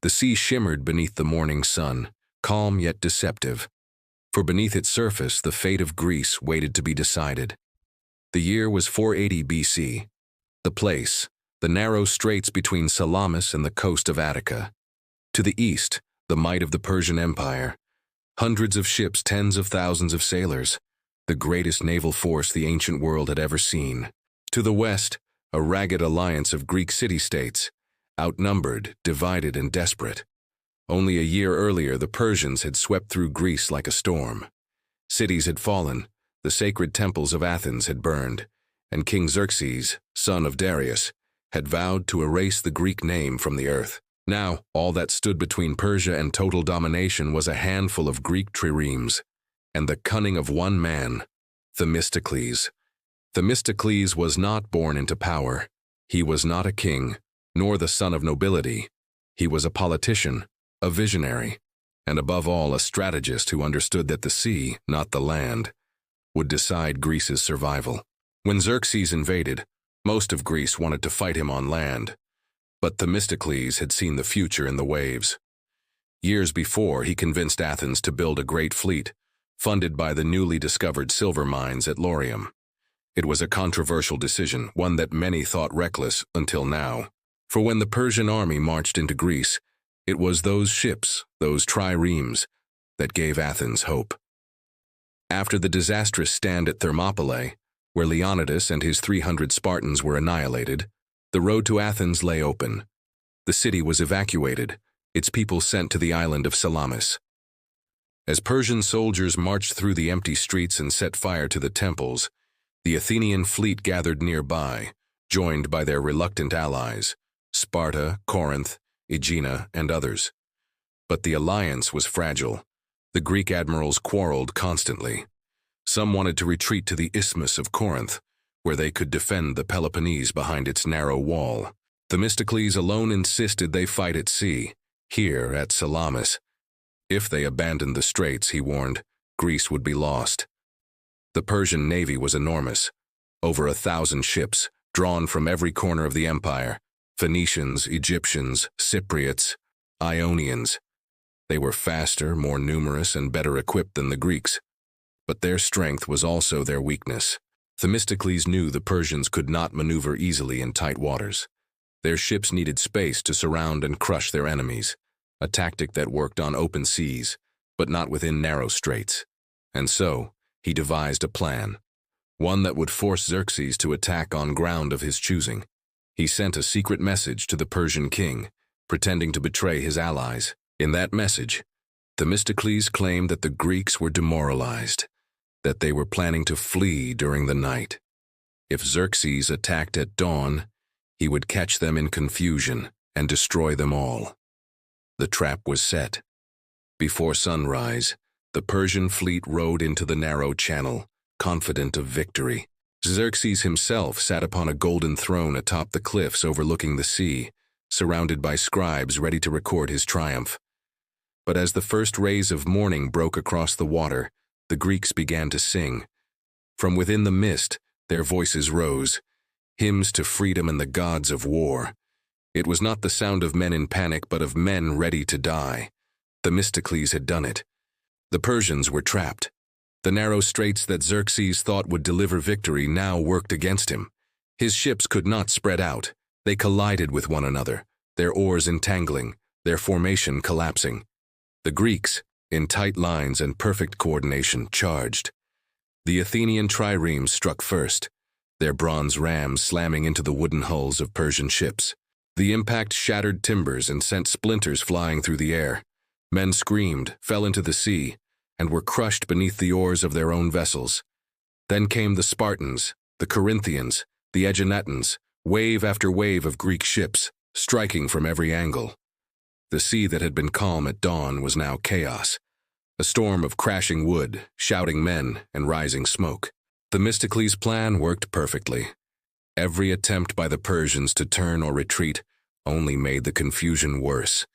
The sea shimmered beneath the morning sun, calm yet deceptive, for beneath its surface the fate of Greece waited to be decided. The year was 480 BC. The place, the narrow straits between Salamis and the coast of Attica. To the east, the might of the Persian Empire. Hundreds of ships, tens of thousands of sailors, the greatest naval force the ancient world had ever seen. To the west, a ragged alliance of Greek city-states, outnumbered, divided, and desperate. Only a year earlier, the Persians had swept through Greece like a storm. Cities had fallen, the sacred temples of Athens had burned, and King Xerxes, son of Darius, had vowed to erase the Greek name from the earth. Now, all that stood between Persia and total domination was a handful of Greek triremes, and the cunning of one man, Themistocles. Themistocles was not born into power. He was not a king, nor the son of nobility. He was a politician, a visionary, and above all a strategist who understood that the sea, not the land, would decide Greece's survival. When Xerxes invaded, most of Greece wanted to fight him on land, but Themistocles had seen the future in the waves. Years before, he convinced Athens to build a great fleet, funded by the newly discovered silver mines at Laurium. It was a controversial decision, one that many thought reckless until now. For when the Persian army marched into Greece, it was those ships, those triremes, that gave Athens hope. After the disastrous stand at Thermopylae, where Leonidas and his 300 Spartans were annihilated, the road to Athens lay open. The city was evacuated, its people sent to the island of Salamis. As Persian soldiers marched through the empty streets and set fire to the temples, the Athenian fleet gathered nearby, joined by their reluctant allies, Sparta, Corinth, Aegina, and others. But the alliance was fragile. The Greek admirals quarreled constantly. Some wanted to retreat to the Isthmus of Corinth, where they could defend the Peloponnese behind its narrow wall. Themistocles alone insisted they fight at sea, here at Salamis. If they abandoned the straits, he warned, Greece would be lost. The Persian navy was enormous, over 1,000 ships, drawn from every corner of the empire, Phoenicians, Egyptians, Cypriots, Ionians. They were faster, more numerous, and better equipped than the Greeks. But their strength was also their weakness. Themistocles knew the Persians could not maneuver easily in tight waters. Their ships needed space to surround and crush their enemies, a tactic that worked on open seas, but not within narrow straits. And so, he devised a plan, one that would force Xerxes to attack on ground of his choosing. He sent a secret message to the Persian king, pretending to betray his allies. In that message, Themistocles claimed that the Greeks were demoralized, that they were planning to flee during the night. If Xerxes attacked at dawn, he would catch them in confusion and destroy them all. The trap was set. Before sunrise, the Persian fleet rode into the narrow channel, confident of victory. Xerxes himself sat upon a golden throne atop the cliffs overlooking the sea, surrounded by scribes ready to record his triumph. But as the first rays of morning broke across the water, the Greeks began to sing. From within the mist, their voices rose, hymns to freedom and the gods of war. It was not the sound of men in panic, but of men ready to die. Themistocles had done it. The Persians were trapped. The narrow straits that Xerxes thought would deliver victory now worked against him. His ships could not spread out. They collided with one another, their oars entangling, their formation collapsing. The Greeks, in tight lines and perfect coordination, charged. The Athenian triremes struck first, their bronze rams slamming into the wooden hulls of Persian ships. The impact shattered timbers and sent splinters flying through the air. Men screamed, fell into the sea, and were crushed beneath the oars of their own vessels. Then came the Spartans, the Corinthians, the Aeginetans, wave after wave of Greek ships, striking from every angle. The sea that had been calm at dawn was now chaos, a storm of crashing wood, shouting men, and rising smoke. Themistocles' plan worked perfectly. Every attempt by the Persians to turn or retreat only made the confusion worse.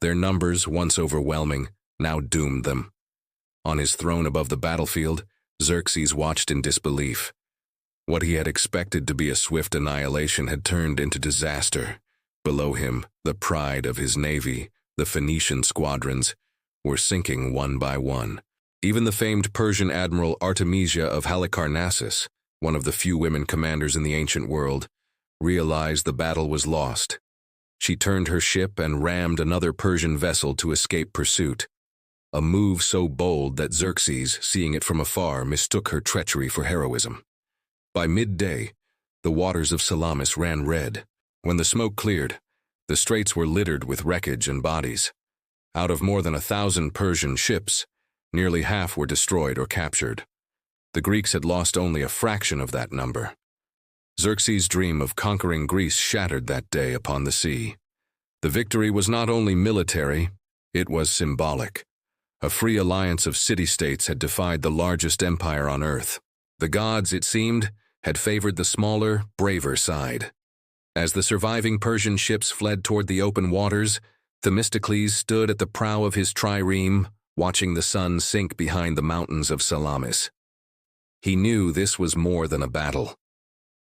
Their numbers, once overwhelming, now doomed them. On his throne above the battlefield, Xerxes watched in disbelief. What he had expected to be a swift annihilation had turned into disaster. Below him, the pride of his navy, The Phoenician squadrons were sinking one by one. Even the famed Persian admiral Artemisia of Halicarnassus, one of the few women commanders in the ancient world, realized the battle was lost. She turned her ship and rammed another Persian vessel to escape pursuit, a move so bold that Xerxes, seeing it from afar, mistook her treachery for heroism. By midday, the waters of Salamis ran red. When the smoke cleared, the straits were littered with wreckage and bodies. Out of more than 1,000 Persian ships, nearly half were destroyed or captured. The Greeks had lost only a fraction of that number. Xerxes' dream of conquering Greece shattered that day upon the sea. The victory was not only military, it was symbolic. A free alliance of city-states had defied the largest empire on earth. The gods, it seemed, had favored the smaller, braver side. As the surviving Persian ships fled toward the open waters, Themistocles stood at the prow of his trireme, watching the sun sink behind the mountains of Salamis. He knew this was more than a battle.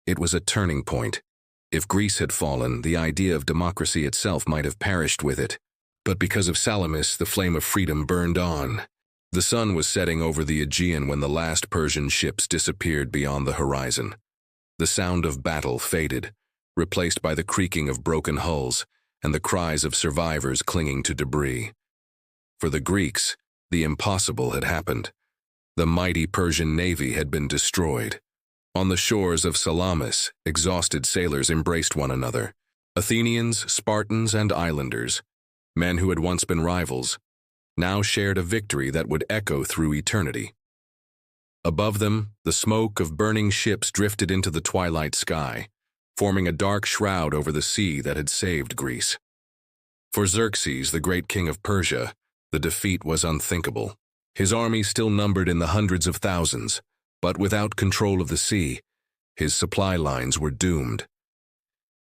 It was a turning point. If Greece had fallen, the idea of democracy itself might have perished with it. But because of Salamis, the flame of freedom burned on. The sun was setting over the Aegean when the last Persian ships disappeared beyond the horizon. The sound of battle faded, replaced by the creaking of broken hulls and the cries of survivors clinging to debris. For the Greeks, the impossible had happened. The mighty Persian navy had been destroyed. On the shores of Salamis, exhausted sailors embraced one another. Athenians, Spartans, and islanders, men who had once been rivals, now shared a victory that would echo through eternity. Above them, the smoke of burning ships drifted into the twilight sky, forming a dark shroud over the sea that had saved Greece. For Xerxes, the great king of Persia, the defeat was unthinkable. His army still numbered in the hundreds of thousands, but without control of the sea, his supply lines were doomed.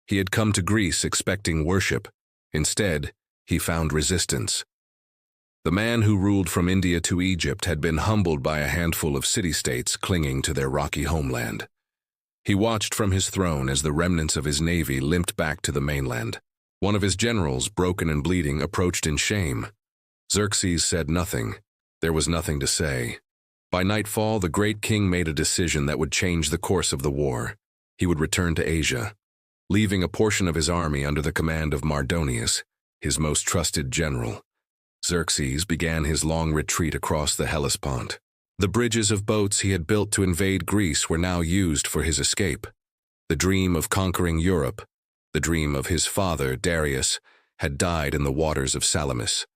He had come to Greece expecting worship. Instead, he found resistance. The man who ruled from India to Egypt had been humbled by a handful of city-states clinging to their rocky homeland. He watched from his throne as the remnants of his navy limped back to the mainland. One of his generals, broken and bleeding, approached in shame. Xerxes said nothing. There was nothing to say. By nightfall, the great king made a decision that would change the course of the war. He would return to Asia, leaving a portion of his army under the command of Mardonius, his most trusted general. Xerxes began his long retreat across the Hellespont. The bridges of boats he had built to invade Greece were now used for his escape. The dream of conquering Europe, the dream of his father, Darius, had died in the waters of Salamis.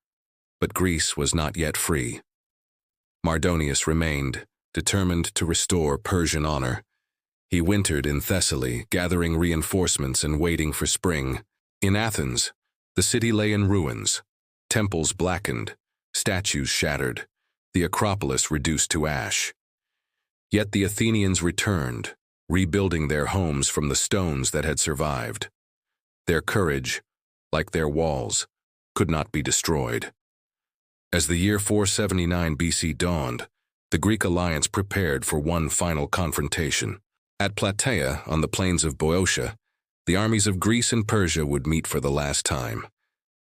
But Greece was not yet free. Mardonius remained, determined to restore Persian honor. He wintered in Thessaly, gathering reinforcements and waiting for spring. In Athens, the city lay in ruins, temples blackened, statues shattered, the Acropolis reduced to ash. Yet the Athenians returned, rebuilding their homes from the stones that had survived. Their courage, like their walls, could not be destroyed. As the year 479 BC dawned, the Greek alliance prepared for one final confrontation. At Plataea, on the plains of Boeotia, the armies of Greece and Persia would meet for the last time.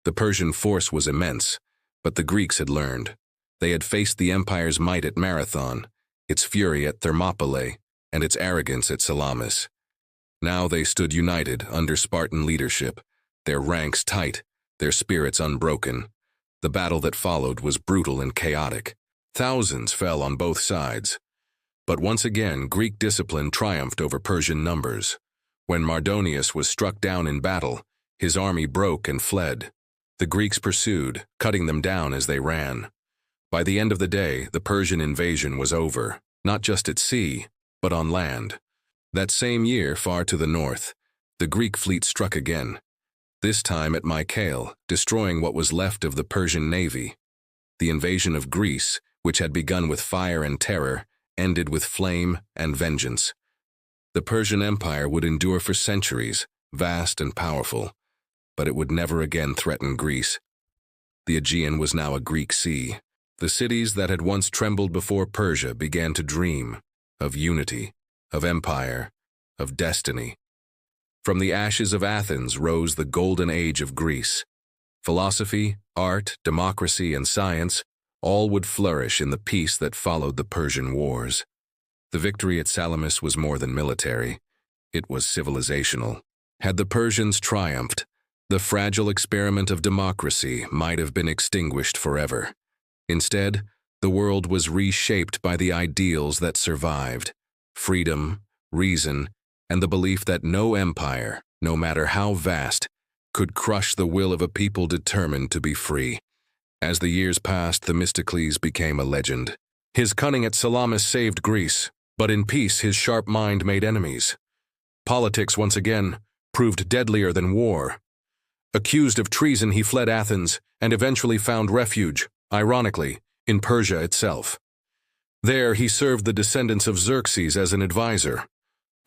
The Persian force was immense, but the Greeks had learned. They had faced the empire's might at Marathon, its fury at Thermopylae, and its arrogance at Salamis. Now they stood united under Spartan leadership, their ranks tight, their spirits unbroken. The battle that followed was brutal and chaotic. Thousands fell on both sides. But once again, Greek discipline triumphed over Persian numbers. When Mardonius was struck down in battle, his army broke and fled. The Greeks pursued, cutting them down as they ran. By the end of the day, the Persian invasion was over, not just at sea, but on land. That same year, far to the north, the Greek fleet struck again, this time at Mycale, destroying what was left of the Persian navy. The invasion of Greece, which had begun with fire and terror, ended with flame and vengeance. The Persian Empire would endure for centuries, vast and powerful, but it would never again threaten Greece. The Aegean was now a Greek sea. The cities that had once trembled before Persia began to dream of unity, of empire, of destiny. From the ashes of Athens rose the golden age of Greece. Philosophy, art, democracy, and science all would flourish in the peace that followed the Persian Wars. The victory at Salamis was more than military. It was civilizational. Had the Persians triumphed, the fragile experiment of democracy might have been extinguished forever. Instead, the world was reshaped by the ideals that survived: freedom, reason, and the belief that no empire, no matter how vast, could crush the will of a people determined to be free. As the years passed, Themistocles became a legend. His cunning at Salamis saved Greece, but in peace his sharp mind made enemies. Politics, once again, proved deadlier than war. Accused of treason, he fled Athens and eventually found refuge, ironically, in Persia itself. There he served the descendants of Xerxes as an advisor,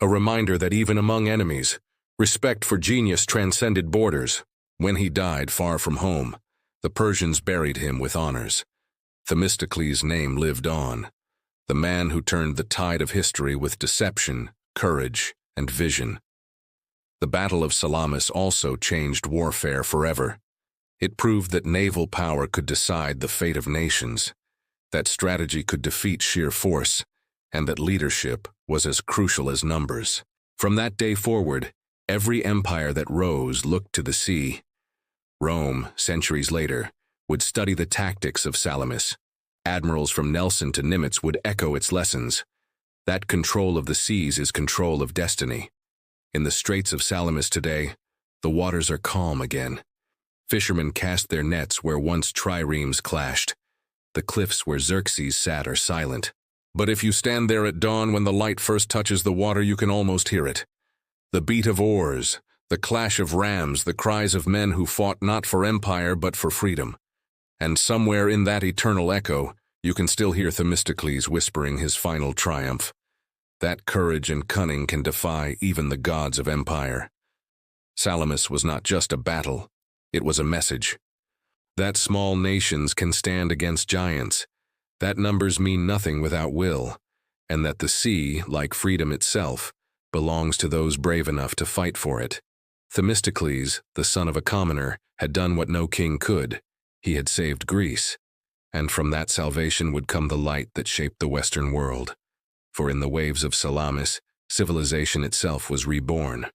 a reminder that even among enemies, respect for genius transcended borders. When he died far from home, the Persians buried him with honors. Themistocles' name lived on, the man who turned the tide of history with deception, courage, and vision. The Battle of Salamis also changed warfare forever. It proved that naval power could decide the fate of nations, that strategy could defeat sheer force, and that leadership was as crucial as numbers. From that day forward, every empire that rose looked to the sea. Rome, centuries later, would study the tactics of Salamis. Admirals from Nelson to Nimitz would echo its lessons. That control of the seas is control of destiny. In the straits of Salamis today, the waters are calm again. Fishermen cast their nets where once triremes clashed. The cliffs where Xerxes sat are silent. But if you stand there at dawn when the light first touches the water, you can almost hear it. The beat of oars, the clash of rams, the cries of men who fought not for empire but for freedom. And somewhere in that eternal echo, you can still hear Themistocles whispering his final triumph. That courage and cunning can defy even the gods of empire. Salamis was not just a battle, it was a message. That small nations can stand against giants, that numbers mean nothing without will, and that the sea, like freedom itself, belongs to those brave enough to fight for it. Themistocles, the son of a commoner, had done what no king could. He had saved Greece, and from that salvation would come the light that shaped the Western world. For in the waves of Salamis, civilization itself was reborn.